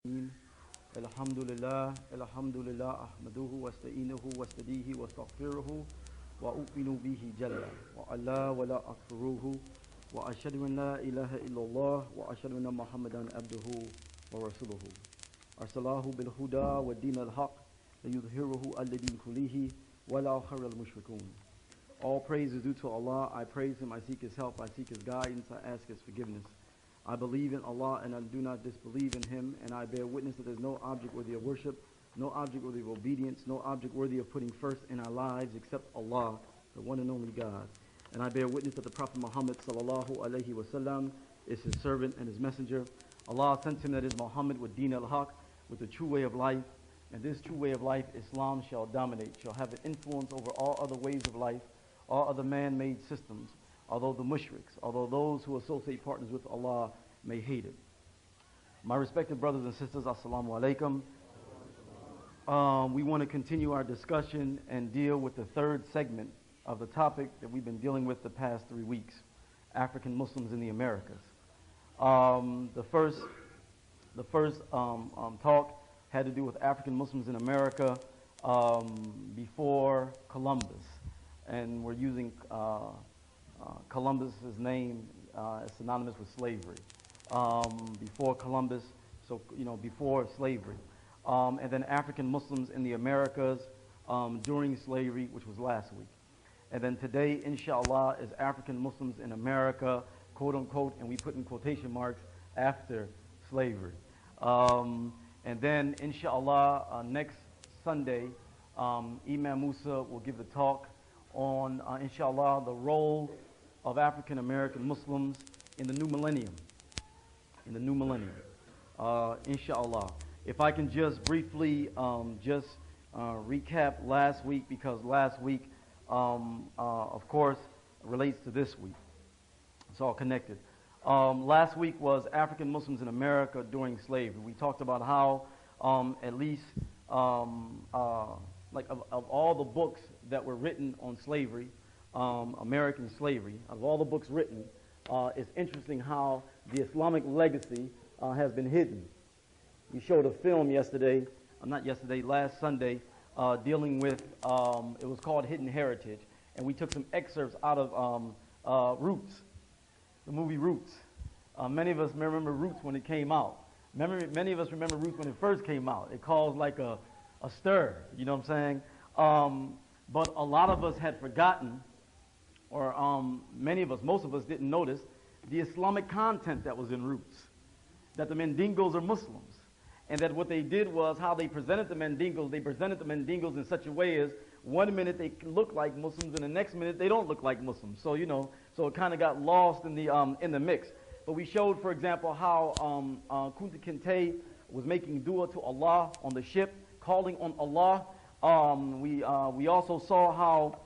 الحمد لله أحمده واستعينه واستديه واستغفره وأؤمن به جل وعلا ولا أكفره وأشهد أن لا إله إلا الله وأشهد أن محمدا عبده ورسوله أرسله بالهدى والدين الحق ليظهره على الدين كله ولا خير المشركون. All praise is due to Allah. I praise Him, I seek His help, I seek His guidance, I ask His forgiveness. I believe in Allah and I do not disbelieve in Him, and I bear witness that there is no object worthy of worship, no object worthy of obedience, no object worthy of putting first in our lives except Allah, the one and only God. And I bear witness that the Prophet Muhammad sallallahu alaihi wasallam is His servant and His messenger. Allah sent him, that is Muhammad, with Deen al-Haq, with the true way of life. And this true way of life, Islam, shall dominate, shall have an influence over all other ways of life, all other man-made systems, although the mushriks, although those who associate partners with Allah may hate it. My respected brothers and sisters, assalamu alaikum. We want to continue our discussion and deal with the third segment of the topic that we've been dealing with the past 3 weeks, African Muslims in the Americas. The first talk had to do with African Muslims in America before Columbus, and we're using Columbus's name is synonymous with slavery. Before Columbus, so before slavery, and then African Muslims in the Americas during slavery, which was last week, and then today, inshallah, is African Muslims in America, quote unquote, and we put in quotation marks, after slavery, and then inshallah next Sunday, Imam Musa will give the talk on inshallah the role of African American Muslims in the new millennium. Inshallah. If I can just briefly recap last week, because last week, of course, relates to this week. It's all connected. Last week was African Muslims in America during slavery. We talked about how at least like of all the books that were written on slavery, American slavery, of all the books written, it's interesting how the Islamic legacy has been hidden. We showed a film yesterday, last Sunday, dealing with, it was called Hidden Heritage, and we took some excerpts out of Roots, the movie Roots. Many of us remember Roots when it came out. Many of us remember Roots when it first came out. It caused like a stir, you know what I'm saying? But a lot of us had forgotten, or most of us didn't notice the Islamic content that was in Roots, that the Mandingos are Muslims, and that what they did was how they presented the Mandingos in such a way as 1 minute they look like Muslims and the next minute they don't look like Muslims. So so it kind of got lost in the mix. But we showed, for example, how Kunta Kinte was making dua to Allah on the ship, calling on Allah. We also saw how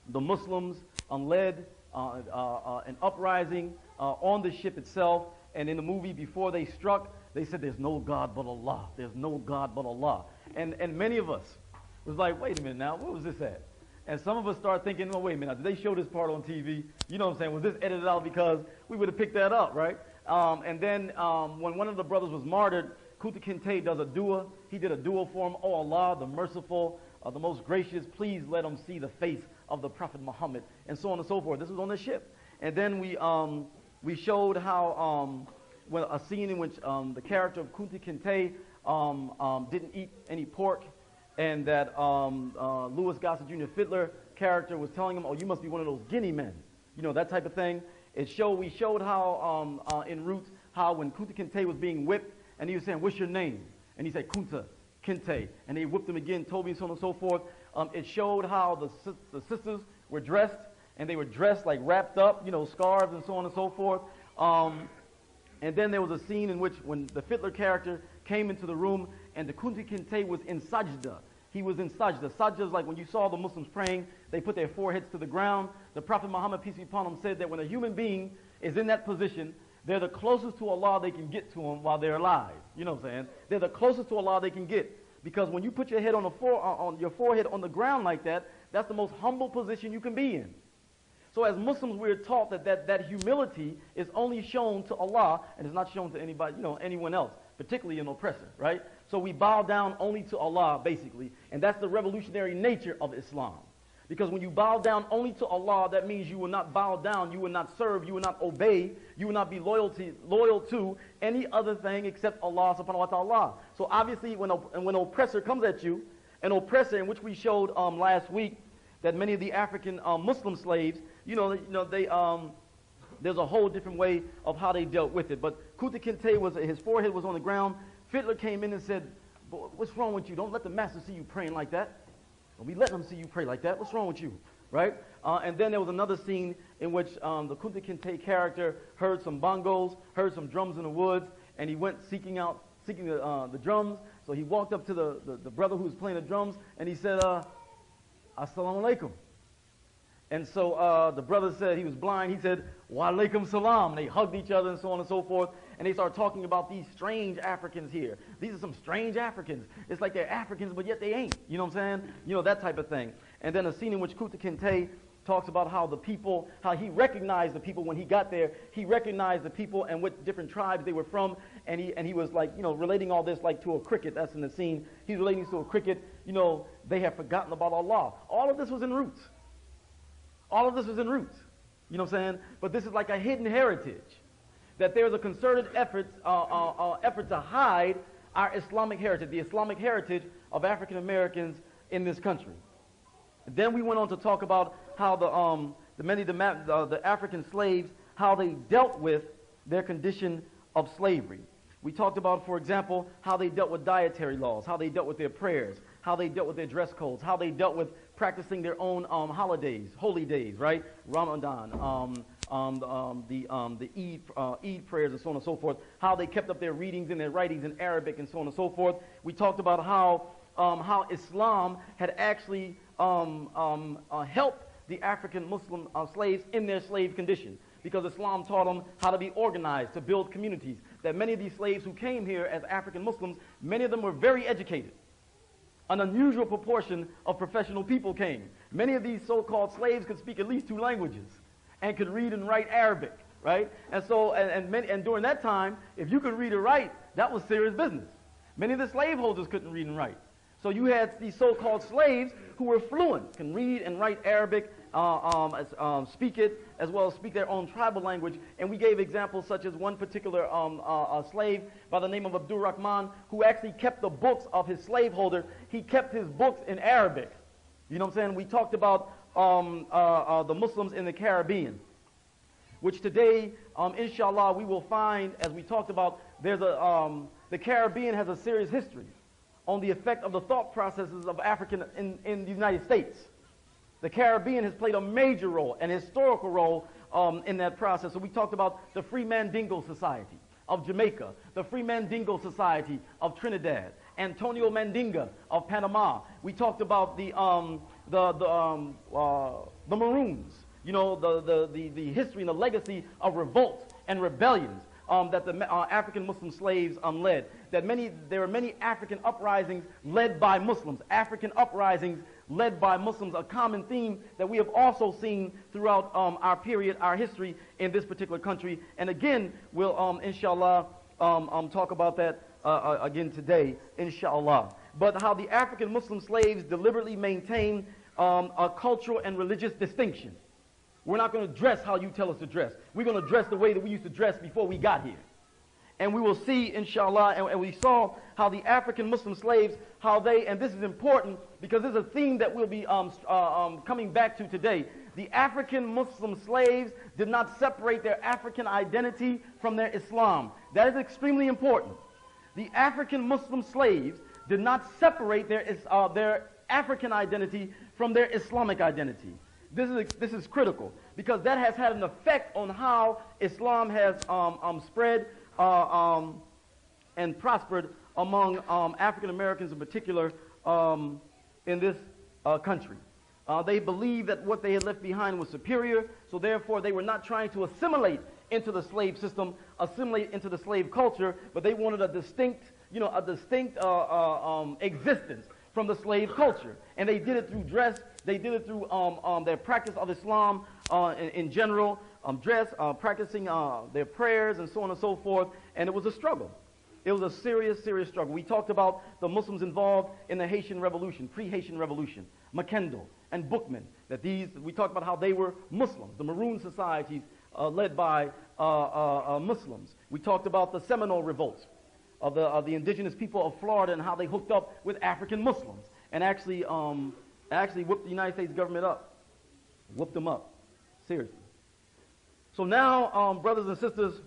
the Muslims led an uprising on the ship itself, and in the movie before they struck, they said there's no God but Allah, there's no God but Allah. And many of us was like, wait a minute now, where was this at? And some of us started thinking, oh, wait a minute, did they show this part on TV? You know what I'm saying? Was this edited out? Because we would have picked that up, right? And then when one of the brothers was martyred, Kunta Kinte does a dua. He did a dua for him. Oh Allah, the merciful, the most gracious, please let him see the face of the Prophet Muhammad, and so on and so forth. This was on the ship. And then we showed how a scene in which the character of Kunta Kinte didn't eat any pork, and that Louis Gossett Jr. Fiddler character was telling him, oh, you must be one of those guinea men, that type of thing. We showed how in Roots, how when Kunta Kinte was being whipped, and he was saying, what's your name? And he said, Kunta Kinte. And they whipped him again, Toby, and so on and so forth. It showed how the sisters were dressed, and they were dressed like wrapped up, scarves and so on and so forth. And then there was a scene in which when the Fiddler character came into the room and the Kunta Kinte was in sajda. He was in sajda. Sajda is like when you saw the Muslims praying, they put their foreheads to the ground. The Prophet Muhammad, peace be upon him, said that when a human being is in that position, they're the closest to Allah they can get to him while they're alive. You know what I'm saying? They're the closest to Allah they can get. Because when you put your head on your forehead on the ground like that, that's the most humble position you can be in. So as Muslims, we're taught that humility is only shown to Allah and is not shown to anybody, anyone else. particularly an oppressor, right? So we bow down only to Allah, basically, and that's the revolutionary nature of Islam. Because when you bow down only to Allah, that means you will not bow down, you will not serve, you will not obey, you will not be loyal to any other thing except Allah subhanahu wa ta'ala. So obviously when an oppressor comes at you, an oppressor in which we showed last week that many of the African Muslim slaves, there's a whole different way of how they dealt with it. But Kunta Kinte, his forehead was on the ground. Fiddler came in and said, what's wrong with you? Don't let the master see you praying like that. Don't be letting them see you pray like that. What's wrong with you? Right? And then there was another scene in which the Kunta Kinte character heard some bongos, heard some drums in the woods, and he went seeking the drums. So he walked up to the brother who was playing the drums, and he said, Assalamu alaikum. And so the brother said, he was blind, he said, wa alaikum salam. And they hugged each other and so on and so forth. And they started talking about these strange Africans here. These are some strange Africans. It's like they're Africans, but yet they ain't. You know what I'm saying? You know, that type of thing. And then a scene in which Kunta Kinte talks about how he recognized the people when he got there. He recognized the people and what different tribes they were from. And he was like, relating all this like to a cricket. That's in the scene. He's relating to a cricket. They have forgotten about Allah. All of this was in roots. All of this was in roots. You know what I'm saying? But this is like a hidden heritage. That there's a concerted effort to hide our Islamic heritage, the Islamic heritage of African Americans in this country. And then we went on to talk about how the African slaves, how they dealt with their condition of slavery. We talked about, for example, how they dealt with dietary laws, how they dealt with their prayers, how they dealt with their dress codes, how they dealt with practicing their own holidays, holy days, right? Ramadan, the Eid prayers and so on and so forth, how they kept up their readings and their writings in Arabic and so on and so forth. We talked about how Islam had actually helped the African Muslim slaves in their slave condition, because Islam taught them how to be organized, to build communities. That many of these slaves who came here as African Muslims, many of them were very educated. An unusual proportion of professional people came. Many of these so-called slaves could speak at least 2 languages and could read and write Arabic, right? And so, and during that time, if you could read or write, that was serious business. Many of the slaveholders couldn't read and write. So you had these so-called slaves who were fluent, can read and write Arabic, speak it, as well as speak their own tribal language. And we gave examples such as one particular slave by the name of Abdul Rahman, who actually kept the books of his slaveholder. He kept his books in Arabic. You know what I'm saying? We talked about the Muslims in the Caribbean, which today, inshallah, we will find, as we talked about, the Caribbean has a serious history on the effect of the thought processes of African in the United States. The Caribbean has played a major role, an historical role in that process. So we talked about the Free Mandingo Society of Jamaica, the Free Mandingo Society of Trinidad, Antonio Mandinga of Panama. We talked about the Maroons, the history and the legacy of revolt and rebellions that the African Muslim slaves led. There were many African uprisings led by Muslims. African uprisings led by Muslims, a common theme that we have also seen throughout our history in this particular country. And again, we'll, inshallah, talk about that again today, inshallah. But how the African Muslim slaves deliberately maintain a cultural and religious distinction. We're not going to dress how you tell us to dress. We're going to dress the way that we used to dress before we got here. And we will see, inshallah, and we saw how the African Muslim slaves, how they, and this is important because this is a theme that we'll be coming back to today. The African Muslim slaves did not separate their African identity from their Islam. That is extremely important. The African Muslim slaves did not separate their African identity from their Islamic identity. This is critical because that has had an effect on how Islam has spread and prospered among African Americans in particular in this country. They believed that what they had left behind was superior, so therefore they were not trying to assimilate into the slave system, assimilate into the slave culture, but they wanted a distinct existence from the slave culture. And they did it through dress, they did it through their practice of Islam in general, practicing their prayers and so on and so forth, and it was a struggle. It was a serious, serious struggle. We talked about the Muslims involved in the Haitian Revolution, pre-Haitian Revolution, McKendall and Bookman. We talked about how they were Muslims, the Maroon societies led by Muslims. We talked about the Seminole revolts of the indigenous people of Florida and how they hooked up with African Muslims and actually whipped the United States government up, whooped them up, seriously. So now, brothers and sisters,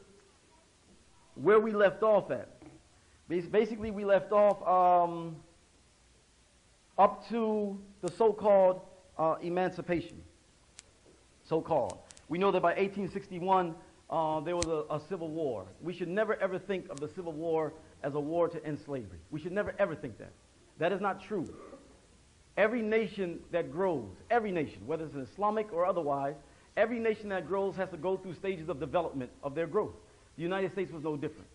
where we left off at. Basically, we left off up to the so-called emancipation. So-called. We know that by 1861, there was a civil war. We should never ever think of the Civil War as a war to end slavery. We should never ever think that. That is not true. Every nation that grows, every nation, whether it's Islamic or otherwise, every nation that grows has to go through stages of development of their growth. The United States was no different.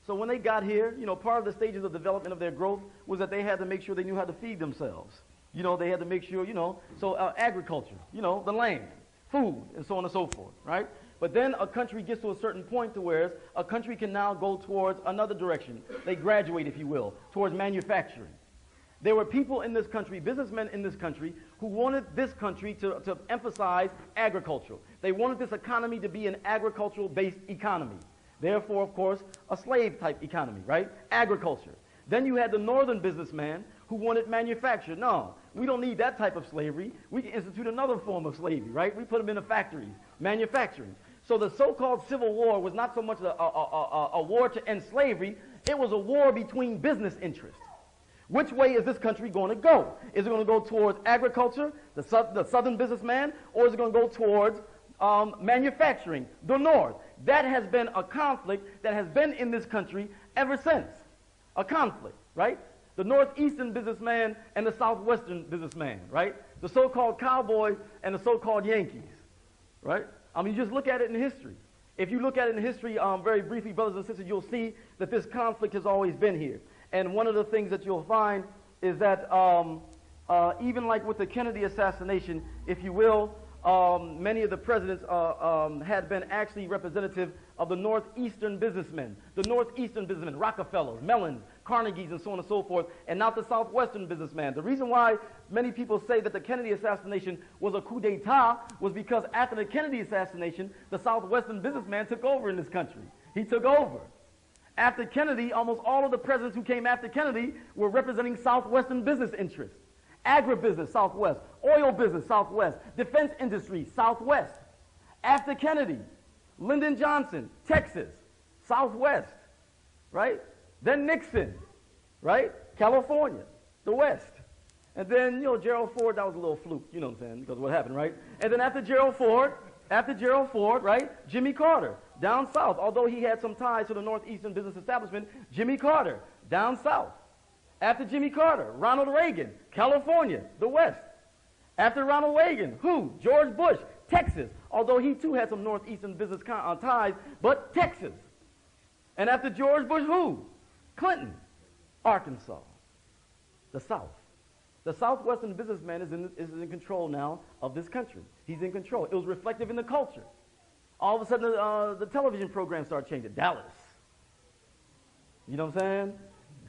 So when they got here, part of the stages of development of their growth was that they had to make sure they knew how to feed themselves. They had to make sure, agriculture, the land, food, and so on and so forth, right? But then a country gets to a certain point to where a country can now go towards another direction. They graduate, if you will, towards manufacturing. There were people in this country, businessmen in this country, who wanted this country to emphasize agriculture. They wanted this economy to be an agricultural-based economy. Therefore, of course, a slave-type economy, right? Agriculture. Then you had the northern businessman who wanted manufacture. No, we don't need that type of slavery. We can institute another form of slavery, right? We put them in the factories, manufacturing. So the so-called Civil War was not so much a war to end slavery. It was a war between business interests. Which way is this country going to go? Is it going to go towards agriculture, the southern businessman, or is it going to go towards manufacturing, the north? That has been a conflict that has been in this country ever since. A conflict, right? The northeastern businessman and the southwestern businessman, right? The so-called cowboys and the so-called Yankees, right? I mean, just look at it in history. If you look at it in history very briefly, brothers and sisters, you'll see that this conflict has always been here. And one of the things that you'll find is that even like with the Kennedy assassination, if you will, many of the presidents had been actually representative of the northeastern businessmen. The northeastern businessmen, Rockefellers, Mellons, Carnegies, and so on and so forth, and not the southwestern businessman. The reason why many people say that the Kennedy assassination was a coup d'etat was because after the Kennedy assassination, the southwestern businessman took over in this country. He took over. After Kennedy, almost all of the presidents who came after Kennedy were representing southwestern business interests. Agribusiness, Southwest. Oil business, Southwest. Defense industry, Southwest. After Kennedy, Lyndon Johnson, Texas, Southwest, right? Then Nixon, right? California, the West. And then, Gerald Ford, that was a little fluke, you know what I'm saying, because what happened, right? And then after Gerald Ford, right? Jimmy Carter, down south. Although he had some ties to the northeastern business establishment, Jimmy Carter, down south. After Jimmy Carter, Ronald Reagan, California, the West. After Ronald Reagan, who? George Bush, Texas. Although he too had some northeastern business ties, but Texas. And after George Bush, who? Clinton, Arkansas, the South. The southwestern businessman is in control now of this country. He's in control. It was reflective in the culture. All of a sudden, the television programs started changing. Dallas. You know what I'm saying?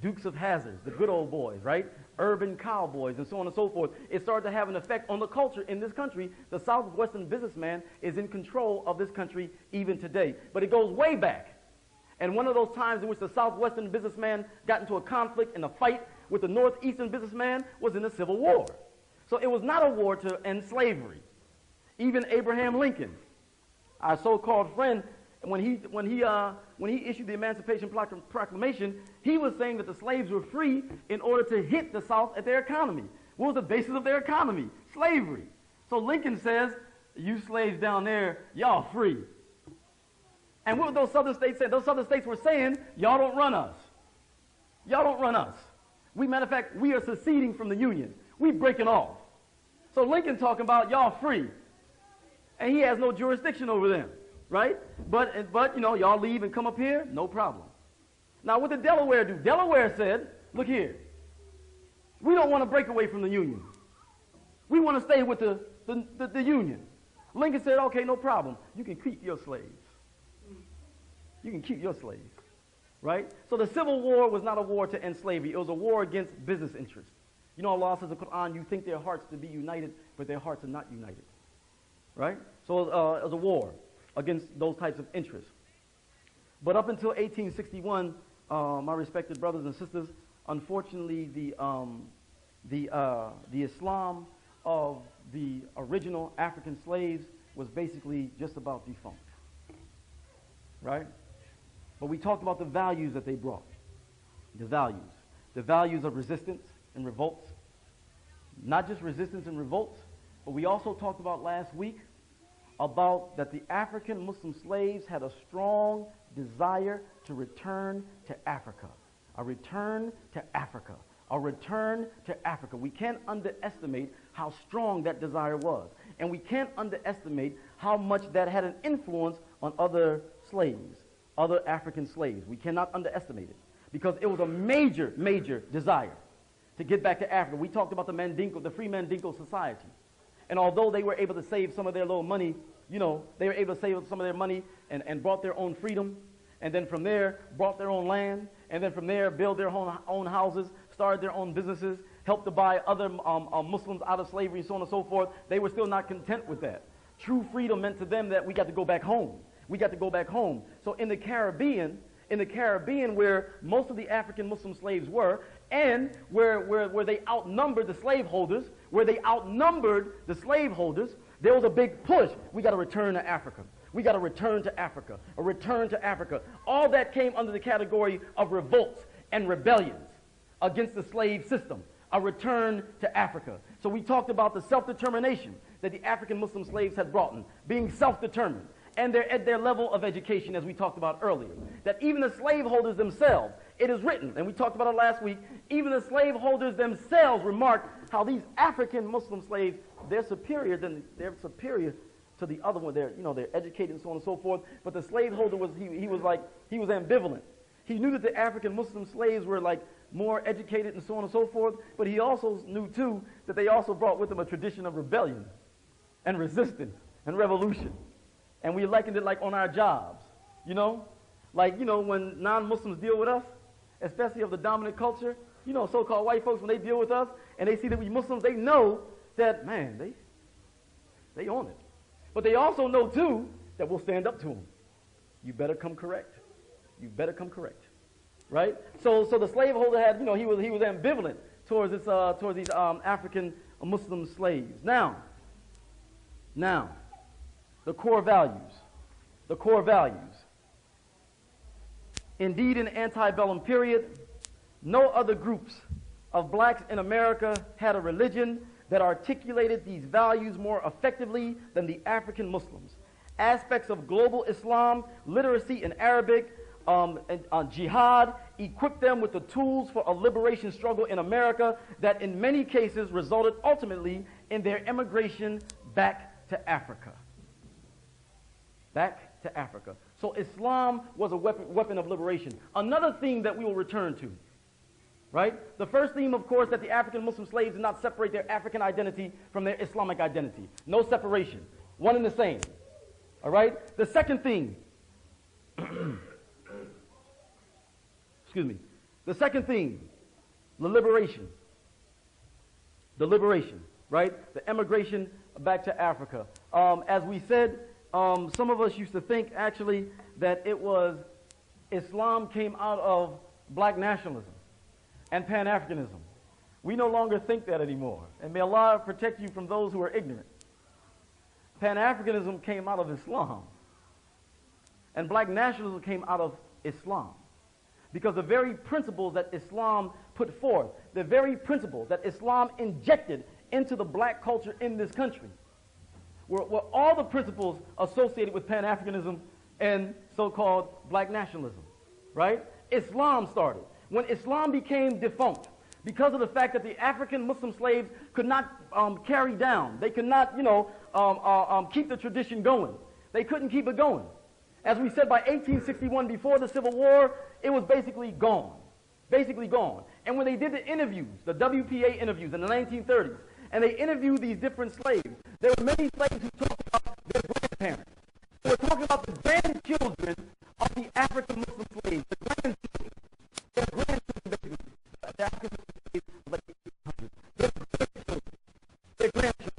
Dukes of Hazzard, the good old boys, right? Urban cowboys, and so on and so forth. It started to have an effect on the culture in this country. The southwestern businessman is in control of this country even today. But it goes way back. And one of those times in which the southwestern businessman got into a conflict and a fight with the northeastern businessman was in the Civil War. So it was not a war to end slavery. Even Abraham Lincoln, our so-called friend, when he issued the Emancipation Proclamation, he was saying that the slaves were free in order to hit the South at their economy. What was the basis of their economy? Slavery. So Lincoln says, you slaves down there, y'all free. And what were those southern states saying? Those southern states were saying, y'all don't run us. Y'all don't run us. Matter of fact, we are seceding from the Union. We breaking off. So Lincoln talking about y'all free. And he has no jurisdiction over them, right? But y'all leave and come up here, no problem. Now what did Delaware do? Delaware said, look here, we don't want to break away from the Union. We want to stay with the Union. Lincoln said, okay, no problem. You can keep your slaves. You can keep your slaves, right? So the Civil War was not a war to end slavery. It was a war against business interests. You know, Allah says in the Quran, you think their hearts to be united, but their hearts are not united, right? So it was a war against those types of interests. But up until 1861, my respected brothers and sisters, unfortunately, the Islam of the original African slaves was basically just about defunct, right? But we talked about the values that they brought, the values of resistance and revolts. Not just resistance and revolts, but we also talked about last week about that the African Muslim slaves had a strong desire to return to Africa. A return to Africa. A return to Africa. We can't underestimate how strong that desire was. And we can't underestimate how much that had an influence on other slaves, other African slaves. We cannot underestimate it because it was a major, major desire to get back to Africa. We talked about the Mandingo, the Free Mandingo Society. And although they were able to save some of their little money, you know, they were able to save some of their money and brought their own freedom, and then from there brought their own land, and then from there build their own houses, started their own businesses, helped to buy other Muslims out of slavery, and so on and so forth. They were still not content with that. True freedom meant to them that we got to go back home. We got to go back home. So in the Caribbean where most of the African Muslim slaves were, and where they outnumbered the slaveholders, there was a big push. We got to return to Africa. We got to return to Africa. A return to Africa. All that came under the category of revolts and rebellions against the slave system. A return to Africa. So we talked about the self-determination that the African Muslim slaves had brought in, being self-determined, and their level of education, as we talked about earlier. That even the slaveholders themselves, it is written, and we talked about it last week, even the slaveholders themselves remarked how these African Muslim slaves, they're superior to the other one. They're educated and so on and so forth. But the slaveholder was ambivalent. He knew that the African Muslim slaves were like more educated and so on and so forth, but he also knew too that they also brought with them a tradition of rebellion and resistance and revolution. And we likened it like on our jobs, when non-Muslims deal with us, especially of the dominant culture, so-called white folks, when they deal with us and they see that we Muslims, they know that, man, they own it. But they also know too that we'll stand up to them. You better come correct. You better come correct. Right? So the slaveholder had, he was ambivalent towards these African Muslim slaves. Now, the core values. The core values. Indeed, in the antebellum period, no other groups of blacks in America had a religion that articulated these values more effectively than the African Muslims. Aspects of global Islam, literacy in Arabic, jihad, equipped them with the tools for a liberation struggle in America that in many cases resulted ultimately in their emigration back to Africa. Back to Africa. So Islam was a weapon of liberation. Another theme that we will return to, right? The first theme, of course, that the African Muslim slaves did not separate their African identity from their Islamic identity. No separation. One and the same. All right? The second theme, excuse me. The second theme, the liberation. The liberation, right? The emigration back to Africa. As we said, some of us used to think actually that it was Islam came out of black nationalism and Pan-Africanism. We no longer think that anymore. And may Allah protect you from those who are ignorant. Pan-Africanism came out of Islam. And black nationalism came out of Islam. Because the very principles that Islam put forth, the very principles that Islam injected into the black culture in this country, were all the principles associated with Pan-Africanism and so-called black nationalism, right? Islam started. When Islam became defunct, because of the fact that the African Muslim slaves could not carry down, they could not, keep the tradition going. They couldn't keep it going. As we said, by 1861, before the Civil War, it was basically gone. Basically gone. And when they did the interviews, the WPA interviews in the 1930s, and they interviewed these different slaves, there were many slaves who talked about their grandparents. They were talking about the grandchildren of the African Muslim slaves, the grandchildren. African slaves of the 1800s. Their grandchildren, their grandchildren.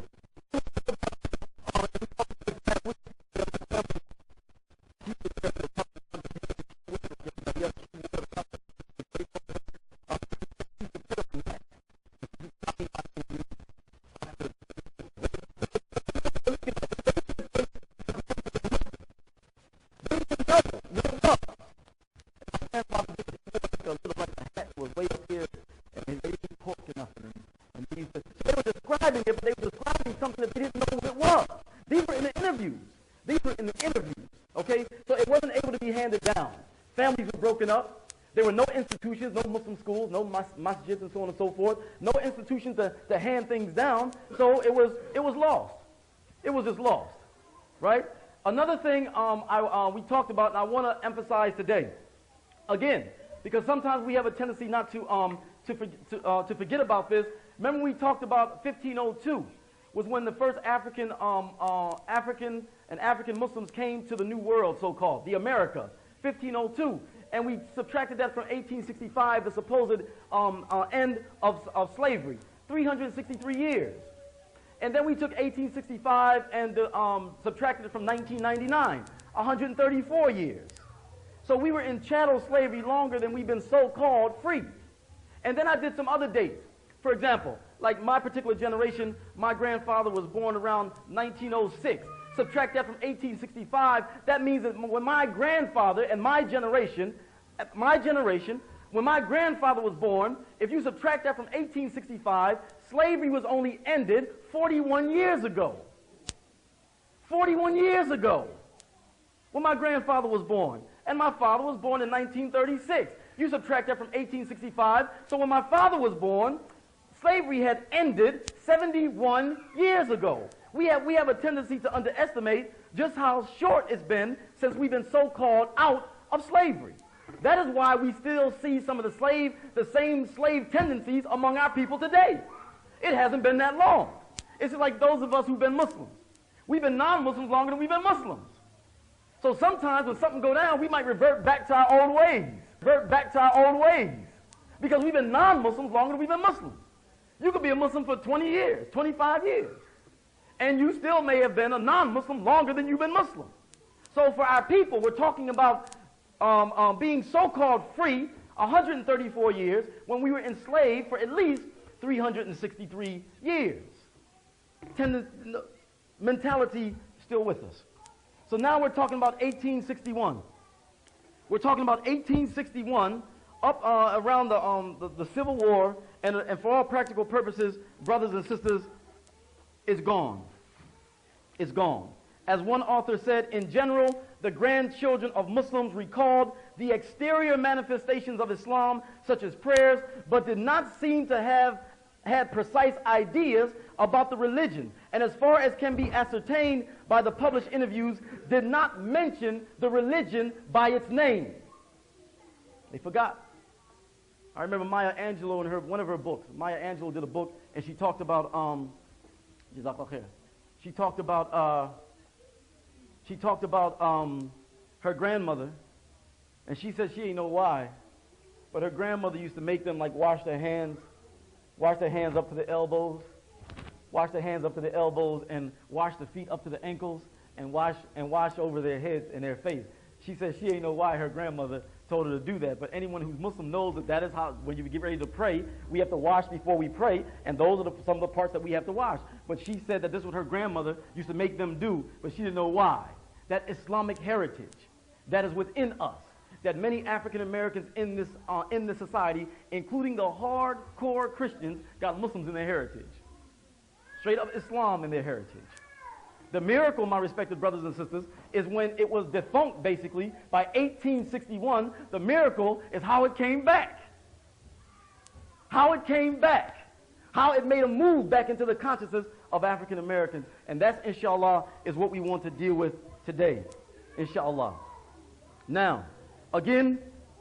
Up. There were no institutions, no Muslim schools, no masjids and so on and so forth, no institutions to hand things down, so it was lost. It was just lost, right? Another thing we talked about, and I want to emphasize today, again, because sometimes we have a tendency not to forget about this. Remember we talked about 1502 was when the first African Muslims came to the New World, so-called, the America, 1502. And we subtracted that from 1865, the supposed end of slavery, 363 years. And then we took 1865 and subtracted it from 1999, 134 years. So we were in chattel slavery longer than we've been so-called free. And then I did some other dates. For example, like my particular generation, my grandfather was born around 1906. Subtract that from 1865, that means that when my grandfather and my generation, when my grandfather was born, if you subtract that from 1865, slavery was only ended 41 years ago. 41 years ago, when my grandfather was born. And my father was born in 1936. You subtract that from 1865, so when my father was born, slavery had ended 71 years ago. We have a tendency to underestimate just how short it's been since we've been so-called out of slavery. That is why we still see some of the same slave tendencies among our people today. It hasn't been that long. It's like those of us who've been Muslims. We've been non-Muslims longer than we've been Muslims. So sometimes when something go down, we might revert back to our old ways. Because we've been non-Muslims longer than we've been Muslims. You could be a Muslim for 20 years, 25 years. And you still may have been a non-Muslim longer than you've been Muslim. So for our people, we're talking about being so-called free 134 years when we were enslaved for at least 363 years. Mentality still with us. So now we're talking about 1861. We're talking about 1861 up around the Civil War, and for all practical purposes, brothers and sisters, it's gone. It's gone. As one author said, in general, the grandchildren of Muslims recalled the exterior manifestations of Islam, such as prayers, but did not seem to have had precise ideas about the religion, and as far as can be ascertained by the published interviews, did not mention the religion by its name. They forgot. I remember Maya Angelou in one of her books. Maya Angelou did a book, and she talked about her grandmother, and she said she didn't know why, but her grandmother used to make them like wash their hands up to the elbows, and wash the feet up to the ankles, and wash over their heads and their face. She said she didn't know why her grandmother told her to do that, but anyone who's Muslim knows that is how, when you get ready to pray, we have to wash before we pray, and those are some of the parts that we have to wash. But she said that this is what her grandmother used to make them do, but she didn't know why. That Islamic heritage that is within us, that many African Americans in this society, including the hardcore Christians, got Muslims in their heritage. Straight up Islam in their heritage. The miracle, my respected brothers and sisters, is when it was defunct, basically, by 1861. The miracle is how it came back. How it came back. How it made a move back into the consciousness of African Americans. And that, inshallah, is what we want to deal with today. Inshallah. Now, again,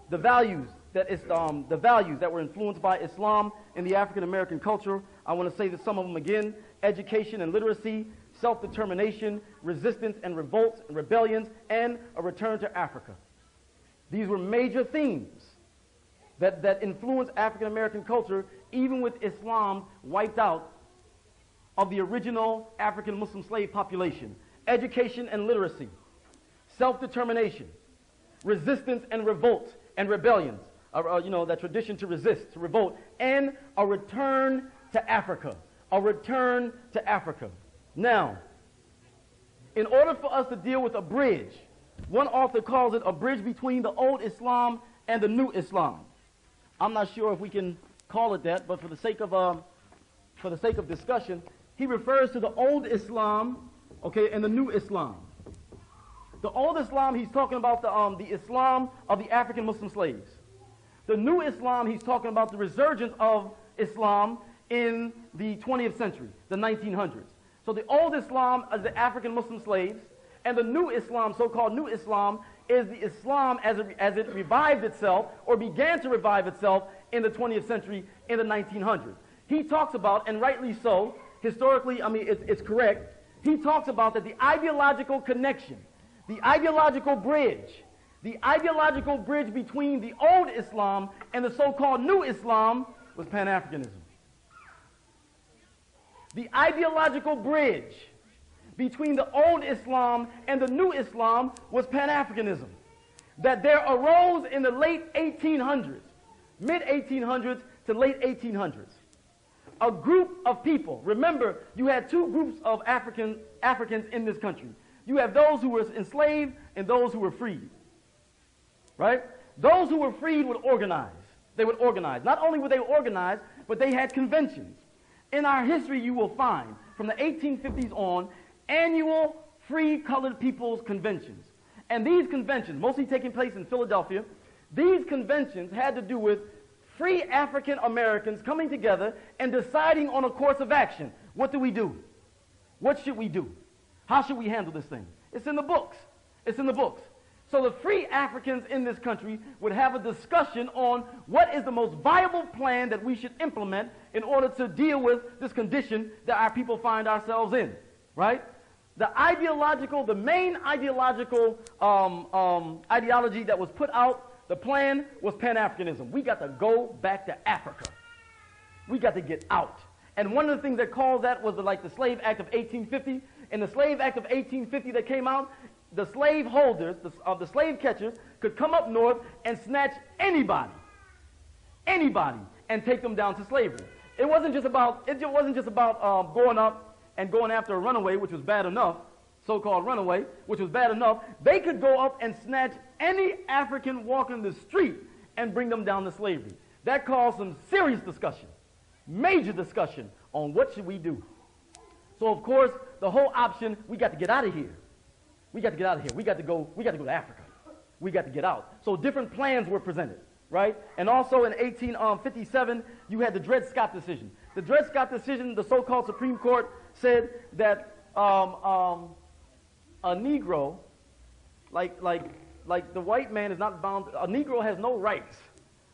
the values that were influenced by Islam in the African American culture, I want to say that some of them again: education and literacy, self-determination, resistance and revolts and rebellions, and a return to Africa. These were major themes that influenced African American culture, even with Islam wiped out of the original African Muslim slave population: education and literacy, self-determination, resistance and revolt and rebellions, that tradition to resist, to revolt, and a return to Africa, a return to Africa. Now, in order for us to deal with a bridge, one author calls it a bridge between the old Islam and the new Islam. I'm not sure if we can call it that, but for the sake of discussion, he refers to the old Islam, okay, and the new Islam. The old Islam, he's talking about the Islam of the African Muslim slaves. The new Islam, he's talking about the resurgence of Islam in the 20th century, the 1900s. So the old Islam is the African Muslim slaves, and the new Islam, so-called new Islam, is the Islam as it revived itself or began to revive itself in the 20th century, in the 1900s. He talks about, and rightly so, historically, it's correct, he talks about that the ideological connection, the ideological bridge between the old Islam and the so-called new Islam was Pan-Africanism. The ideological bridge between the old Islam and the new Islam was Pan-Africanism. That there arose in the late 1800s, mid-1800s to late 1800s, a group of people. Remember, you had two groups of Africans in this country. You have those who were enslaved and those who were freed. Right? Those who were freed would organize. They would organize. Not only would they organize, but they had conventions. In our history, you will find, from the 1850s on, annual free colored people's conventions. And these conventions, mostly taking place in Philadelphia, these conventions had to do with free African Americans coming together and deciding on a course of action. What do we do? What should we do? How should we handle this thing? It's in the books. It's in the books. So the free Africans in this country would have a discussion on what is the most viable plan that we should implement in order to deal with this condition that our people find ourselves in, right? The main ideological ideology that was put out, the plan was Pan-Africanism. We got to go back to Africa. We got to get out. And one of the things that called that was the Slave Act of 1850. In the Slave Act of 1850 that came out, the slave holders, the slave catchers, could come up north and snatch anybody, and take them down to slavery. It wasn't just about going up and going after a runaway, which was bad enough, so-called runaway, which was bad enough. They could go up and snatch any African walking the street and bring them down to slavery. That caused some serious discussion, major discussion on what should we do. So of course, the whole option, we got to get out of here. We got to get out of here. We got to go to Africa. We got to get out. So different plans were presented, right? And also in 1857, you had the Dred Scott decision. The Dred Scott decision, the so-called Supreme Court said that a Negro, like the white man is not bound, a Negro has no rights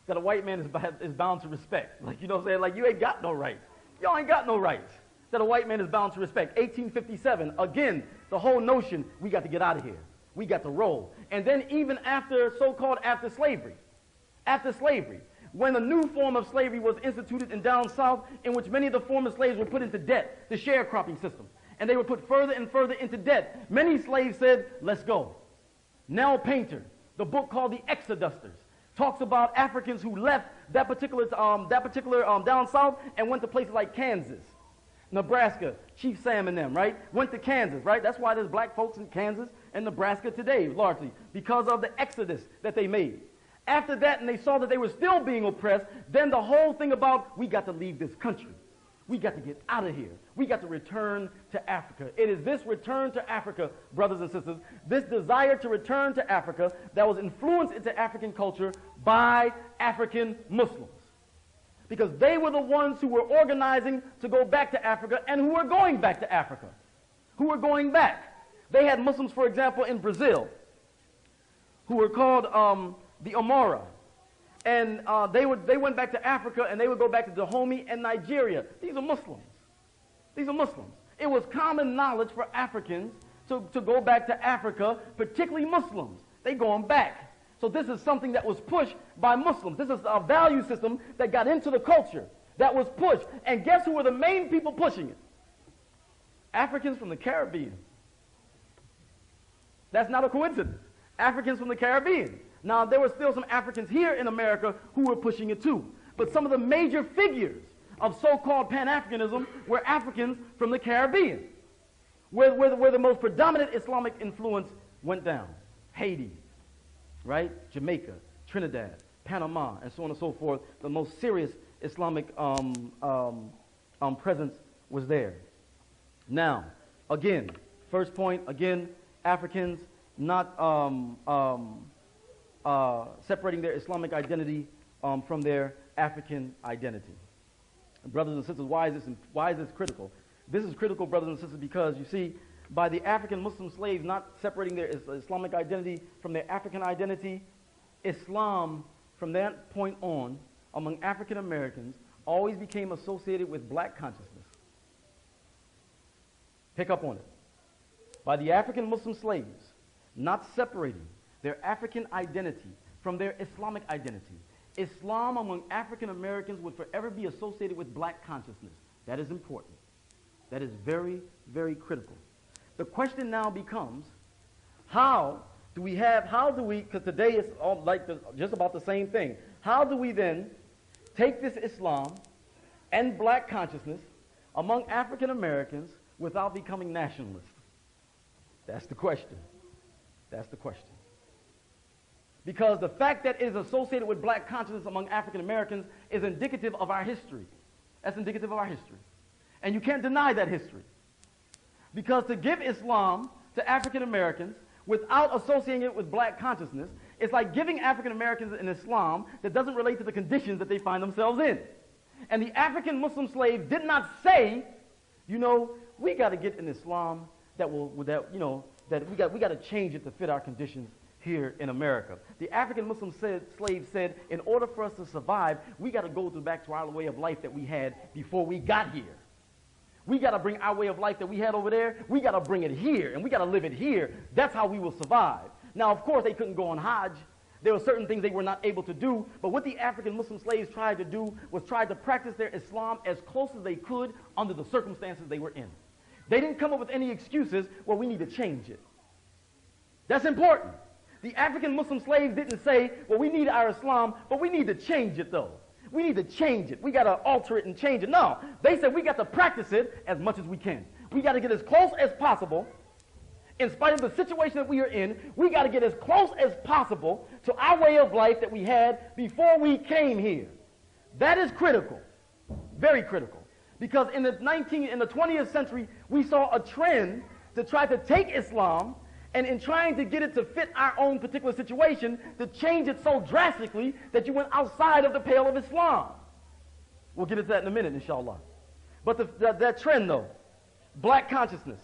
that a white man is bound to respect. Like, you know what I'm saying? Like, you ain't got no rights. Y'all ain't got no rights that a white man is bound to respect. 1857, again, the whole notion, we got to get out of here. We got to roll. And then even after, so-called after slavery, when a new form of slavery was instituted in down south, in which many of the former slaves were put into debt, the sharecropping system, and they were put further and further into debt. Many slaves said, let's go. Nell Painter, the book called The Exodusters, talks about Africans who left that particular down south and went to places like Kansas, Nebraska. Chief Sam and them, right, went to Kansas, right? That's why there's black folks in Kansas and Nebraska today, largely, because of the exodus that they made. After that, and they saw that they were still being oppressed, then the whole thing about, we got to leave this country. We got to get out of here. We got to return to Africa. It is this return to Africa, brothers and sisters, this desire to return to Africa that was influenced into African culture by African Muslims. Because they were the ones who were organizing to go back to Africa and who were going back to Africa. Who were going back. They had Muslims, for example, in Brazil, who were called the Amora. And they went back to Africa, and they would go back to Dahomey and Nigeria. These are Muslims. These are Muslims. It was common knowledge for Africans to go back to Africa, particularly Muslims. They going back. So this is something that was pushed by Muslims. This is a value system that got into the culture, that was pushed. And guess who were the main people pushing it? Africans from the Caribbean. That's not a coincidence. Africans from the Caribbean. Now, there were still some Africans here in America who were pushing it too. But some of the major figures of so-called Pan-Africanism were Africans from the Caribbean, where the most predominant Islamic influence went down. Haiti, right? Jamaica, Trinidad, Panama, and so on and so forth. The most serious Islamic presence was there. Now, again, first point, again, Africans not separating their Islamic identity from their African identity. Brothers and sisters, why is this critical? This is critical, brothers and sisters, because you see, by the African Muslim slaves not separating their Islamic identity from their African identity, Islam, from that point on, among African Americans, always became associated with black consciousness. Pick up on it. By the African Muslim slaves not separating their African identity from their Islamic identity, Islam among African Americans would forever be associated with black consciousness. That is important. That is very, very critical. The question now becomes, because today it's all like just about the same thing. How do we then take this Islam and black consciousness among African Americans without becoming nationalists? That's the question. That's the question. Because the fact that it is associated with black consciousness among African Americans is indicative of our history. That's indicative of our history. And you can't deny that history. Because to give Islam to African Americans without associating it with black consciousness, it's like giving African Americans an Islam that doesn't relate to the conditions that they find themselves in. And the African Muslim slave did not say, we got to get an Islam that we got to change it to fit our conditions here in America. The African Muslim slave said, in order for us to survive, we got to go back to our way of life that we had before we got here. We got to bring our way of life that we had over there, we got to bring it here, and we got to live it here. That's how we will survive. Now, of course, they couldn't go on Hajj. There were certain things they were not able to do, but what the African Muslim slaves tried to do was try to practice their Islam as close as they could under the circumstances they were in. They didn't come up with any excuses, well, we need to change it. That's important. The African Muslim slaves didn't say, well, we need our Islam, but we need to change it, though. We need to change it. We got to alter it and change it. No, they said we got to practice it as much as we can. We got to get as close as possible. In spite of the situation that we are in, we got to get as close as possible to our way of life that we had before we came here. That is critical, very critical. Because in the 20th century, we saw a trend to try to take Islam and in trying to get it to fit our own particular situation, to change it so drastically that you went outside of the pale of Islam. We'll get into that in a minute, inshallah. But that trend, though, black consciousness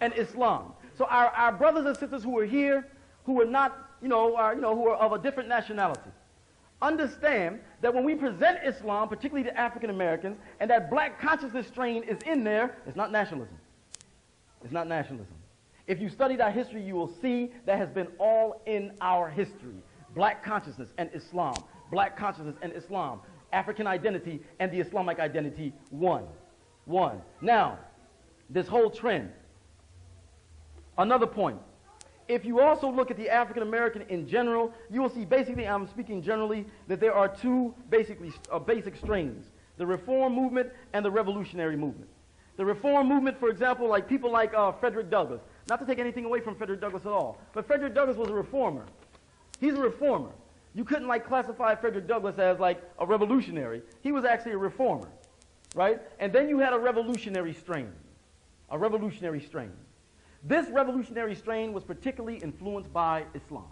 and Islam. So our brothers and sisters who are here, who are not, who are of a different nationality, understand that when we present Islam, particularly to African Americans, and that black consciousness strain is in there, it's not nationalism. It's not nationalism. If you studied our history, you will see that has been all in our history. Black consciousness and Islam. Black consciousness and Islam. African identity and the Islamic identity, one. Now, this whole trend. Another point. If you also look at the African American in general, you will see basically, I'm speaking generally, that there are two basic strains. The reform movement and the revolutionary movement. The reform movement, for example, like people like Frederick Douglass. Not to take anything away from Frederick Douglass at all, but Frederick Douglass was a reformer. He's a reformer. You couldn't classify Frederick Douglass as a revolutionary. He was actually a reformer, right? And then you had a revolutionary strain. A revolutionary strain. This revolutionary strain was particularly influenced by Islam.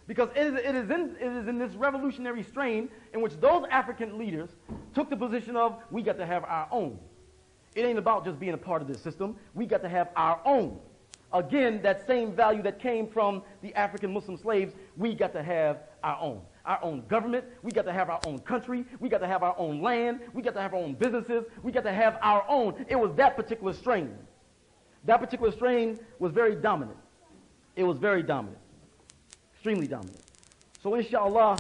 Because it is in this revolutionary strain in which those African leaders took the position of, we got to have our own. It ain't about just being a part of this system. We got to have our own. Again, that same value that came from the African Muslim slaves, we got to have our own. Our own government, we got to have our own country, we got to have our own land, we got to have our own businesses, we got to have our own. It was that particular strain. That particular strain was very dominant. It was very dominant. extremely dominant. So inshallah,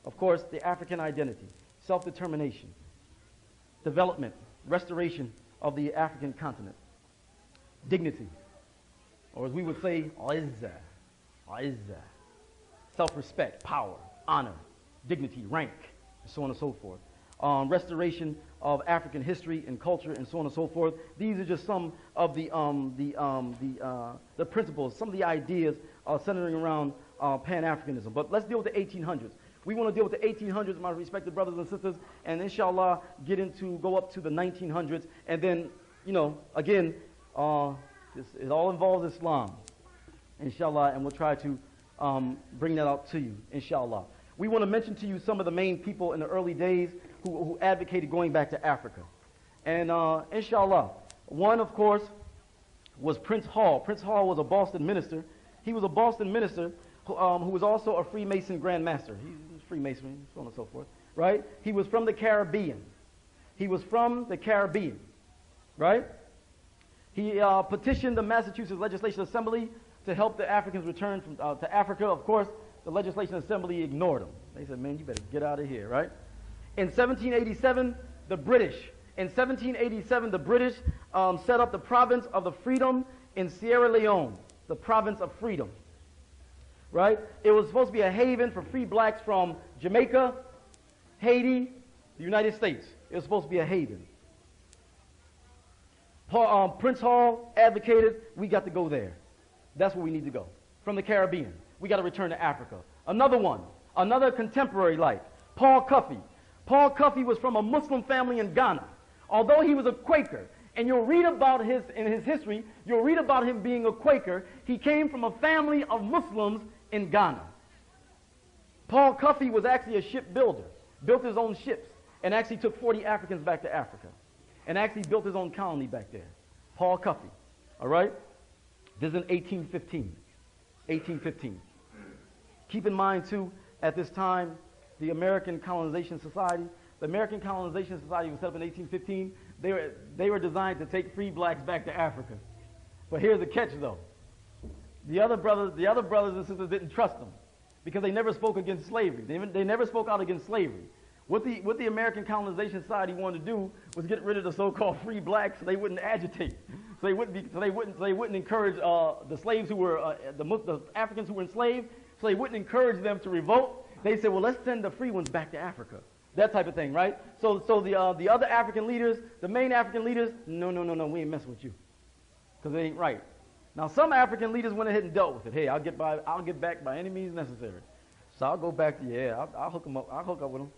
of course, the African identity, self-determination, development, restoration of the African continent, dignity, or as we would say, izza, self-respect, power, honor, dignity, rank, and so on and so forth. Restoration of African history and culture, and so on and so forth. These are just some of the principles, some of the ideas centering around Pan-Africanism. But let's deal with the 1800s. We want to deal with the 1800s, my respected brothers and sisters, and inshallah go up to the 1900s, and then, again, it all involves Islam, inshallah, and we'll try to bring that out to you, inshallah. We want to mention to you some of the main people in the early days who advocated going back to Africa. And inshallah, one, of course, was Prince Hall. Prince Hall was a Boston minister. He was a Boston minister who was also a Freemason Grand Master. He was Freemason, so on and so forth, right? He was from the Caribbean. Right? He petitioned the Massachusetts Legislative Assembly to help the Africans return to Africa. Of course, the Legislative Assembly ignored him. They said, man, you better get out of here, right? In 1787, the British set up the province of the Freedom in Sierra Leone, the province of Freedom, right? It was supposed to be a haven for free blacks from Jamaica, Haiti, the United States. It was supposed to be a haven. Prince Hall advocated, we got to go there. That's where we need to go. From the Caribbean, we got to return to Africa. Another contemporary like Paul Cuffey. Paul Cuffey was from a Muslim family in Ghana. Although he was a Quaker, and you'll read about in his history, you'll read about him being a Quaker, he came from a family of Muslims in Ghana. Paul Cuffey was actually a shipbuilder, built his own ships, and actually took 40 Africans back to Africa, and actually built his own colony back there. Paul Cuffey, all right? This is in 1815. Keep in mind, too, at this time, the American Colonization Society was set up in 1815. They were designed to take free blacks back to Africa. But here's the catch, though. The other brothers and sisters didn't trust them because they never spoke against slavery. They never spoke out against slavery. What the American Colonization Society wanted to do was get rid of the so-called free blacks so they wouldn't agitate. So they wouldn't encourage the slaves who were the Africans who were enslaved. So they wouldn't encourage them to revolt. They said, well, let's send the free ones back to Africa. That type of thing, right? So the other African leaders, the main African leaders, no, we ain't messing with you, because it ain't right. Now some African leaders went ahead and dealt with it. Hey, I'll get back by any means necessary. So I'll go back to I'll hook them up. I'll hook up with them,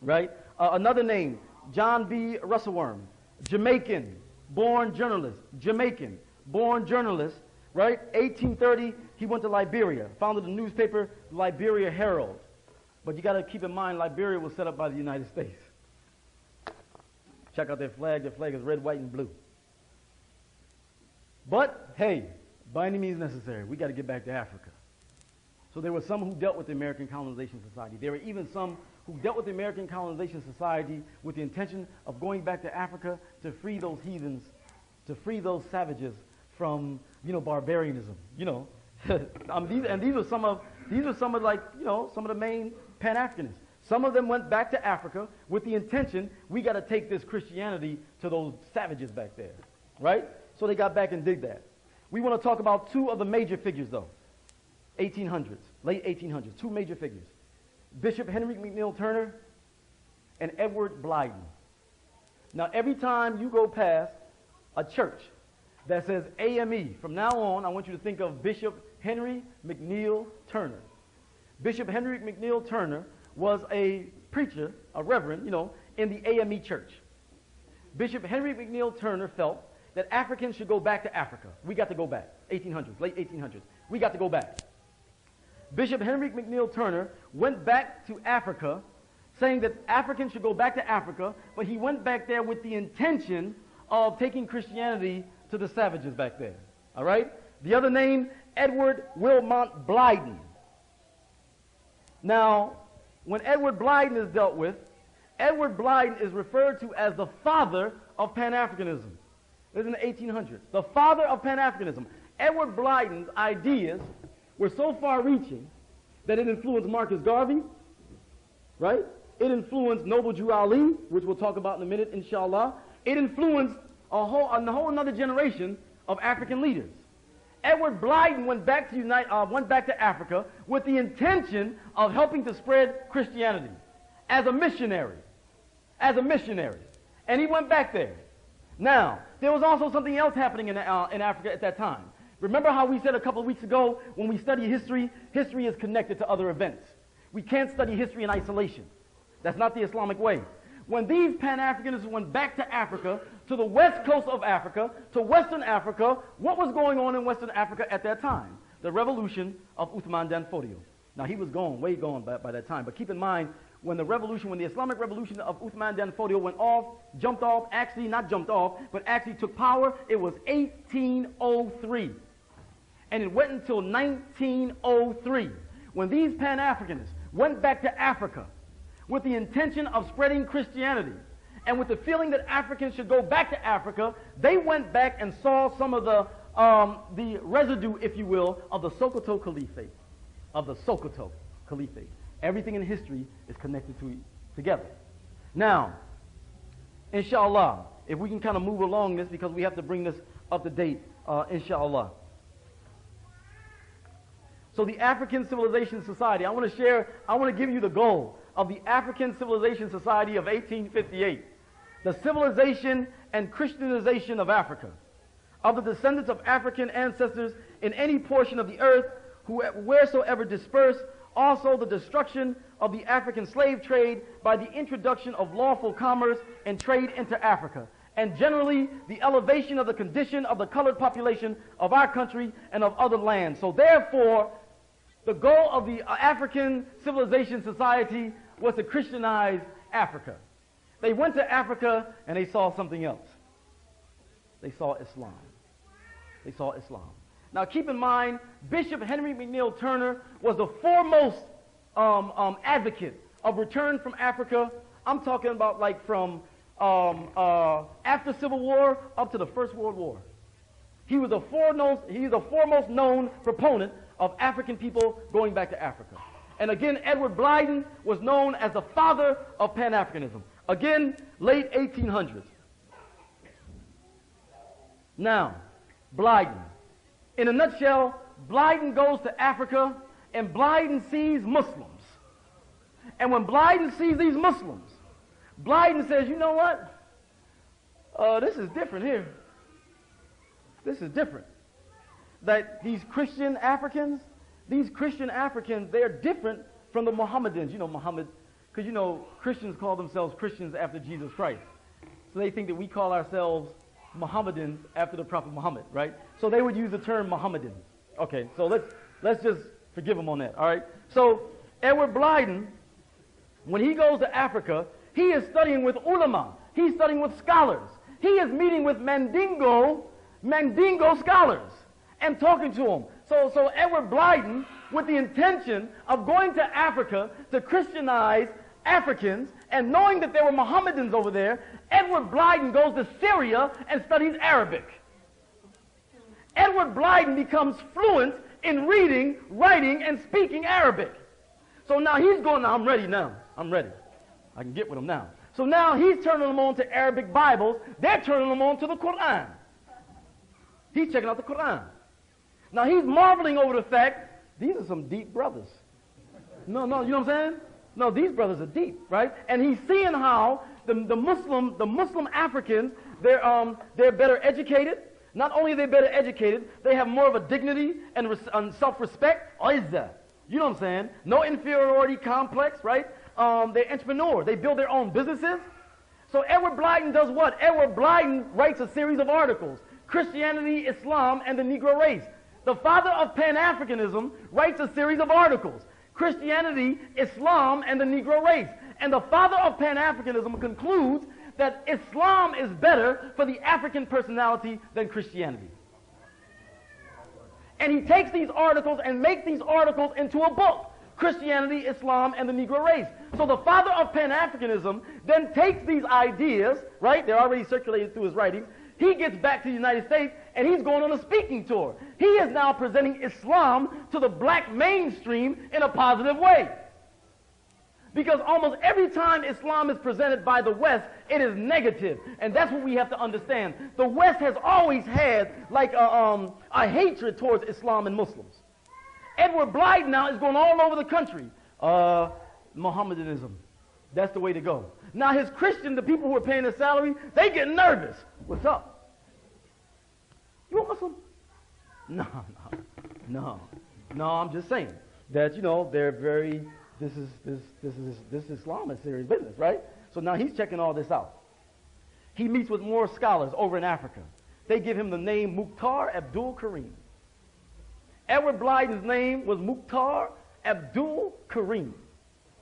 right? Another name, John B. Russellworm, Jamaican-born journalist, right? 1830, he went to Liberia, founded the newspaper Liberia Herald. But you got to keep in mind, Liberia was set up by the United States. Check out their flag. Their flag is red, white, and blue. But, hey, by any means necessary, we got to get back to Africa. So there were some who dealt with the American Colonization Society. There were even some who dealt with the American Colonization Society with the intention of going back to Africa to free those heathens, to free those savages from, barbarianism. These are some of the main Pan-Africanists. Some of them went back to Africa with the intention, we got to take this Christianity to those savages back there, right? So they got back and did that. We want to talk about two of the major figures, though. 1800s, late 1800s, two major figures. Bishop Henry McNeil Turner and Edward Blyden. Now, every time you go past a church that says AME, from now on, I want you to think of Bishop Henry McNeil Turner. Bishop Henry McNeil Turner was a preacher, a reverend, in the AME church. Bishop Henry McNeil Turner felt that Africans should go back to Africa. We got to go back. 1800s, late 1800s. We got to go back. Bishop Henry McNeil Turner went back to Africa, saying that Africans should go back to Africa, but he went back there with the intention of taking Christianity to the savages back there. All right? The other name, Edward Wilmot Blyden. Now, when Edward Blyden is dealt with, Edward Blyden is referred to as the father of Pan-Africanism. This is in the 1800s. The father of Pan-Africanism. Edward Blyden's ideas were so far-reaching that it influenced Marcus Garvey, right? It influenced Noble Drew Ali, which we'll talk about in a minute, inshallah. It influenced a whole another generation of African leaders. Edward Blyden went back to Africa with the intention of helping to spread Christianity as a missionary. And he went back there. Now, there was also something else happening in Africa at that time. Remember how we said a couple of weeks ago, when we study history, history is connected to other events. We can't study history in isolation. That's not the Islamic way. When these Pan-Africanists went back to Africa, to the west coast of Africa, to Western Africa, what was going on in Western Africa at that time? The revolution of Uthman Dan Fodio. Now, he was gone, way gone by that time. But keep in mind, when the Islamic revolution of Uthman Dan Fodio actually took power, it was 1803. And it went until 1903, when these Pan-Africanists went back to Africa with the intention of spreading Christianity, and with the feeling that Africans should go back to Africa. They went back and saw some of the residue, if you will, of the Sokoto Caliphate. Everything in history is connected together. Now, inshallah, if we can kind of move along this, because we have to bring this up to date, inshallah. So the African Civilization Society, I want to give you the goal of the African Civilization Society of 1858. The civilization and Christianization of Africa, of the descendants of African ancestors in any portion of the earth, wheresoever dispersed, also the destruction of the African slave trade by the introduction of lawful commerce and trade into Africa, and generally the elevation of the condition of the colored population of our country and of other lands. So therefore, the goal of the African Civilization Society was to Christianize Africa. They went to Africa and they saw something else. They saw Islam. Now keep in mind, Bishop Henry McNeil Turner was the foremost advocate of return from Africa. I'm talking about like from after Civil War up to the First World War. He was the foremost known proponent of African people going back to Africa. And again, Edward Blyden was known as the father of Pan-Africanism. Again, late 1800s. Now, Blyden. In a nutshell, Blyden goes to Africa and Blyden sees Muslims. And when Blyden sees these Muslims, Blyden says, you know what? This is different here. This is different. That these Christian Africans, they're different from the Mohammedans. You know, Muhammad, because you know, Christians call themselves Christians after Jesus Christ. So they think that we call ourselves Mohammedans after the Prophet Muhammad, right? So they would use the term Mohammedans. Okay, so let's just forgive them on that, all right? So Edward Blyden, when he goes to Africa, he is studying with ulama. He's studying with scholars. He is meeting with Mandingo scholars and talking to them. So Edward Blyden, with the intention of going to Africa to Christianize Africans and knowing that there were Mohammedans over there, Edward Blyden goes to Syria and studies Arabic. Edward Blyden becomes fluent in reading, writing, and speaking Arabic. So now he's going, now I'm ready now. I'm ready. I can get with him now. So now he's turning them on to Arabic Bibles. They're turning them on to the Quran. He's checking out the Quran. Now he's marveling over the fact, these are some deep brothers. No, you know what I'm saying? No, these brothers are deep, right? And he's seeing how the Muslim Africans, they're better educated. Not only are they better educated, they have more of a dignity and self-respect. Izzah. You know what I'm saying? No inferiority complex, right? They're entrepreneurs. They build their own businesses. So Edward Blyden does what? Edward Blyden writes a series of articles. Christianity, Islam, and the Negro race. The father of Pan-Africanism writes a series of articles. Christianity, Islam, and the Negro race. And the father of Pan-Africanism concludes that Islam is better for the African personality than Christianity. And he takes these articles and makes these articles into a book. Christianity, Islam, and the Negro race. So the father of Pan-Africanism then takes these ideas, right? They're already circulated through his writings. He gets back to the United States, and he's going on a speaking tour. He is now presenting Islam to the black mainstream in a positive way. Because almost every time Islam is presented by the West, it is negative. And that's what we have to understand. The West has always had like a hatred towards Islam and Muslims. Edward Blyden now is going all over the country. Mohammedanism. That's the way to go. Now his Christian, the people who are paying his salary, they get nervous. What's up? You a Muslim? No, I'm just saying that, you know, they're very, this Islam is serious business, right? So now he's checking all this out. He meets with more scholars over in Africa. They give him the name Mukhtar Abdul Karim. Edward Blyden's name was Mukhtar Abdul Karim.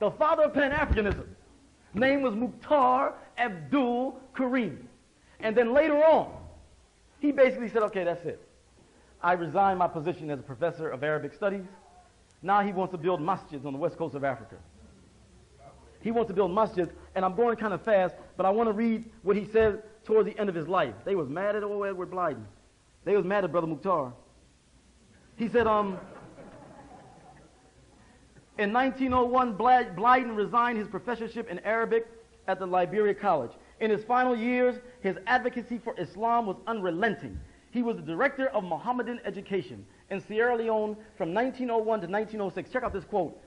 The father of Pan-Africanism. Name was Mukhtar Abdul Karim. And then later on, he basically said, okay, that's it. I resigned my position as a professor of Arabic studies. Now he wants to build masjids on the west coast of Africa. He wants to build masjids, and I'm going kind of fast, but I want to read what he said towards the end of his life. They was mad at old Edward Blyden. They was mad at Brother Mukhtar. He said, in 1901, Blyden resigned his professorship in Arabic at the Liberia College. In his final years, his advocacy for Islam was unrelenting. He was the director of Mohammedan education in Sierra Leone from 1901 to 1906. Check out this quote.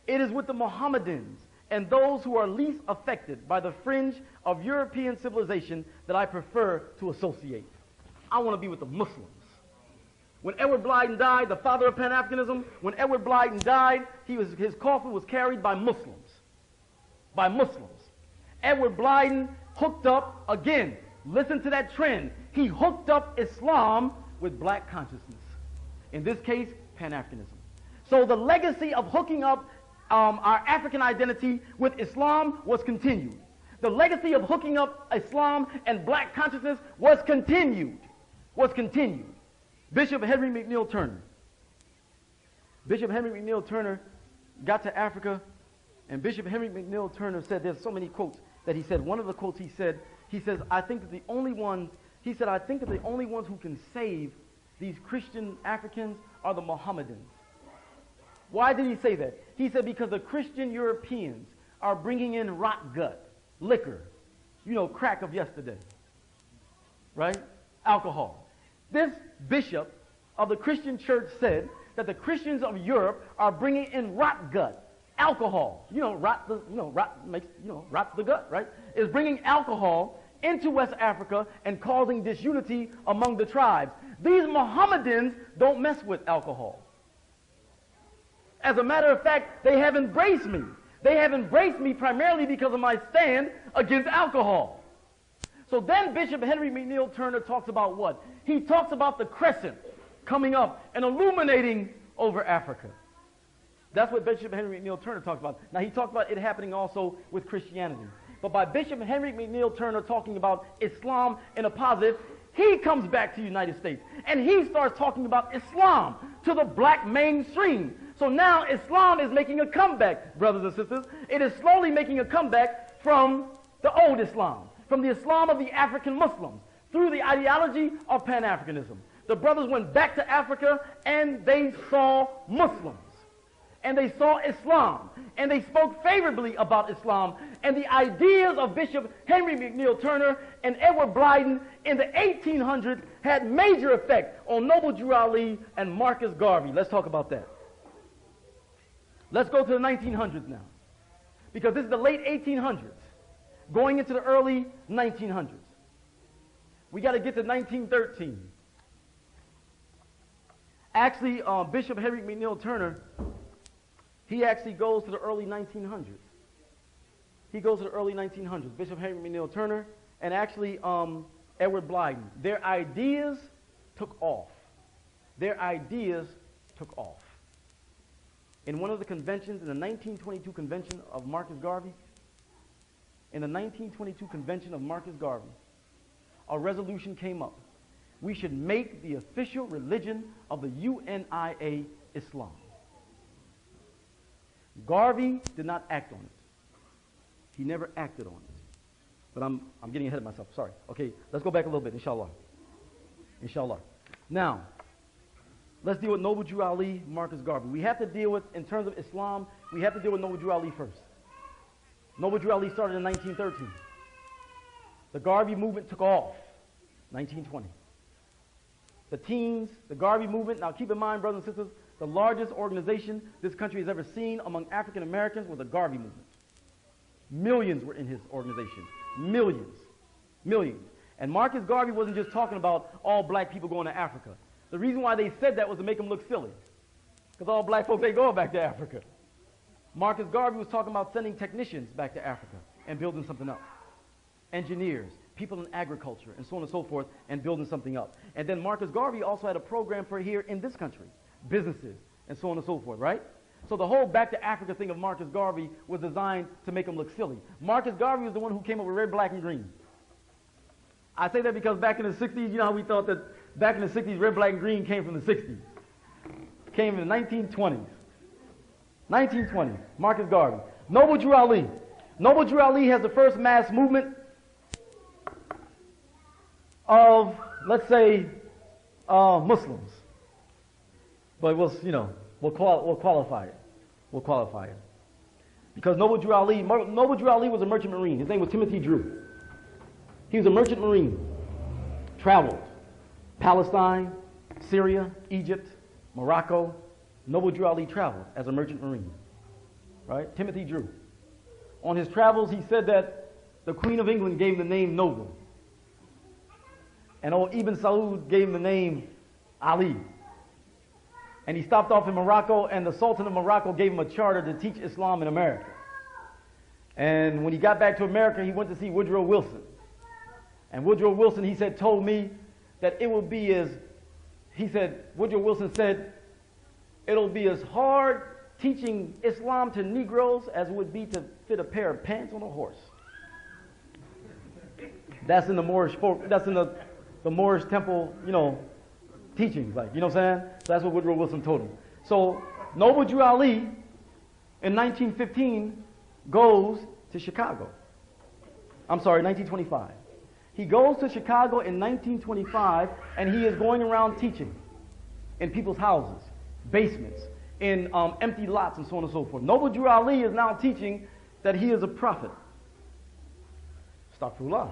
It is with the Mohammedans and those who are least affected by the fringe of European civilization that I prefer to associate. I want to be with the Muslims. When Edward Blyden died, the father of Pan-Africanism, when Edward Blyden died, his coffin was carried by Muslims. By Muslims. Edward Blyden hooked up, again, listen to that trend. He hooked up Islam with black consciousness. In this case, Pan-Africanism. So the legacy of hooking up our African identity with Islam was continued. The legacy of hooking up Islam and black consciousness was continued. Bishop Henry McNeill Turner. Bishop Henry McNeill Turner got to Africa, and Bishop Henry McNeill Turner said, there's so many quotes that he said. One of the quotes he says, I think that the only ones who can save these Christian Africans are the Mohammedans. Why did he say that? He said because the Christian Europeans are bringing in rot gut, liquor, crack of yesterday, right? Alcohol. This bishop of the Christian church said that the Christians of Europe are bringing in rot gut, alcohol. Rot the gut, right? Is bringing alcohol into West Africa and causing disunity among the tribes. These Mohammedans don't mess with alcohol. As a matter of fact, they have embraced me. They have embraced me primarily because of my stand against alcohol. So then Bishop Henry McNeill Turner talks about what? He talks about the crescent coming up and illuminating over Africa. That's what Bishop Henry McNeill Turner talks about. Now he talks about it happening also with Christianity. But by Bishop Henry McNeill Turner talking about Islam in a positive, he comes back to the United States and he starts talking about Islam to the black mainstream. So now Islam is making a comeback, brothers and sisters. It is slowly making a comeback from the old Islam, from the Islam of the African Muslims, through the ideology of Pan-Africanism. The brothers went back to Africa and they saw Muslims. and they saw Islam, and they spoke favorably about Islam, and the ideas of Bishop Henry McNeil Turner and Edward Blyden in the 1800s had major effect on Noble Drew Ali and Marcus Garvey. Let's talk about that. Let's go to the 1900s now, because this is the late 1800s, going into the early 1900s. We got to get to 1913. Actually, Bishop Henry McNeil Turner, he actually goes to the early 1900s. He goes to the early 1900s. Bishop Henry McNeil Turner and actually Edward Blyden. Their ideas took off. Their ideas took off. In one of the conventions, in the 1922 convention of Marcus Garvey, in the 1922 convention of Marcus Garvey, a resolution came up. We should make the official religion of the UNIA Islam. Garvey did not act on it. He never acted on it. But I'm getting ahead of myself. Sorry. Okay, let's go back a little bit, inshallah. Inshallah. Now, let's deal with Noble Drew Ali, Marcus Garvey. We have to deal with, in terms of Islam, we have to deal with Noble Drew Ali first. Noble Drew Ali started in 1913. The Garvey movement took off, 1920. The teens, the Garvey movement, now keep in mind, brothers and sisters, the largest organization this country has ever seen among African Americans was the Garvey movement. Millions were in his organization. Millions. Millions. And Marcus Garvey wasn't just talking about all black people going to Africa. The reason why they said that was to make them look silly. Because all black folks ain't going back to Africa. Marcus Garvey was talking about sending technicians back to Africa and building something up. Engineers, people in agriculture, and so on and so forth, and building something up. And then Marcus Garvey also had a program for here in this country, businesses, and so on and so forth, right? So the whole back to Africa thing of Marcus Garvey was designed to make him look silly. Marcus Garvey was the one who came up with red, black, and green. I say that because back in the 60s, you know how we thought that back in the 60s, red, black, and green came from the 60s. Came in the 1920s. 1920s, Marcus Garvey. Noble Drew Ali. Noble Drew Ali has the first mass movement of, let's say, Muslims. But we'll qualify it. We'll qualify it. Because Noble Drew Ali was a merchant marine. His name was Timothy Drew. He was a merchant marine. Traveled. Palestine, Syria, Egypt, Morocco. Noble Drew Ali traveled as a merchant marine. Right? Timothy Drew. On his travels, he said that the Queen of England gave him the name Noble. And old Ibn Saud gave him the name Ali. And he stopped off in Morocco, and the Sultan of Morocco gave him a charter to teach Islam in America. And when he got back to America, he went to see Woodrow Wilson. And Woodrow Wilson, he said, told me that it will be as, Woodrow Wilson said, it'll be as hard teaching Islam to Negroes as it would be to fit a pair of pants on a horse. That's in the Moorish folk, that's in the Moorish temple, teachings, like, you know what I'm saying? So that's what Woodrow Wilson told him. So Noble Drew Ali in 1915 goes to Chicago. I'm sorry, 1925. He goes to Chicago in 1925, and he is going around teaching in people's houses, basements, in empty lots, and so on and so forth. Noble Drew Ali is now teaching that he is a prophet. Astaghfirullah.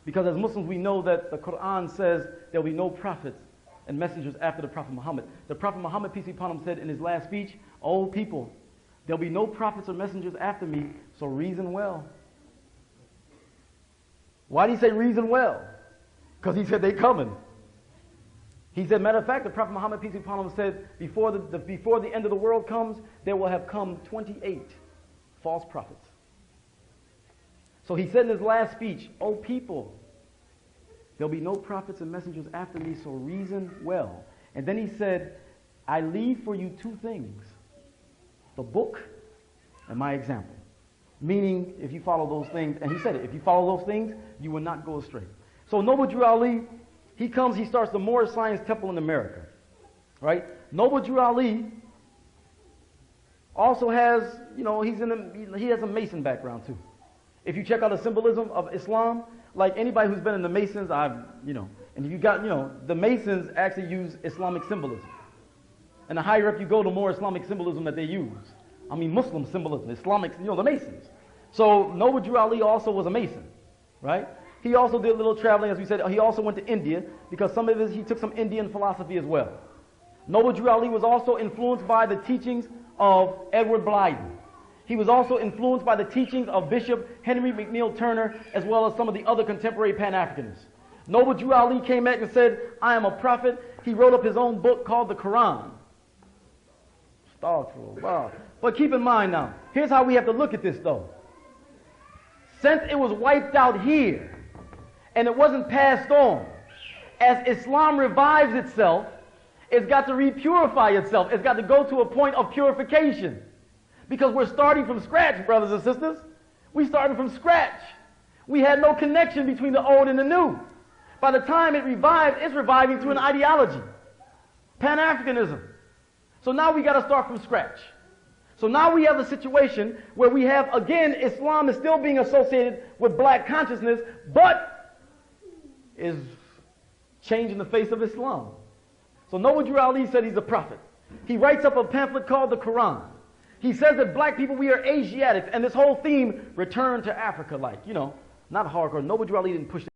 Because as Muslims, we know that the Quran says there will be no prophets and messengers after the Prophet Muhammad. The Prophet Muhammad, peace be upon him, said in his last speech, "O people, there will be no prophets or messengers after me, so reason well." Why did he say reason well? Because he said they coming. He said, matter of fact, the Prophet Muhammad, peace be upon him, said, before the end of the world comes, there will have come 28 false prophets. So he said in his last speech, "O people, there'll be no prophets and messengers after me, so reason well." And then he said, "I leave for you two things, the book and my example." Meaning, if you follow those things, and he said it, if you follow those things, you will not go astray. So Noble Drew Ali, he starts the Moorish Science Temple in America, right? Noble Drew Ali also has, he has a Mason background too. If you check out the symbolism of Islam, like anybody who's been in the Masons, and if you got, the Masons actually use Islamic symbolism. And the higher up you go, the more Islamic symbolism that they use. I mean Muslim symbolism, Islamic, the Masons. So Noble Drew Ali also was a Mason, right? He also did a little traveling, as we said. He also went to India because he took some Indian philosophy as well. Noble Drew Ali was also influenced by the teachings of Edward Blyden. He was also influenced by the teachings of Bishop Henry McNeil Turner, as well as some of the other contemporary Pan-Africanists. Noble Drew Ali came back and said, I am a prophet. He wrote up his own book called the Quran. Wow. But keep in mind now, here's how we have to look at this though. Since it was wiped out here, and it wasn't passed on, as Islam revives itself, it's got to repurify itself. It's got to go to a point of purification. Because we're starting from scratch, brothers and sisters. We started from scratch. We had no connection between the old and the new. By the time it revived, it's reviving to an ideology. Pan-Africanism. So now we got to start from scratch. So now we have a situation where we have, again, Islam is still being associated with black consciousness, but is changing the face of Islam. So Noble Drew Ali said he's a prophet. He writes up a pamphlet called the Quran. He says that black people, we are Asiatics, and this whole theme, return to Africa, not hardcore. Noble Drew Ali didn't push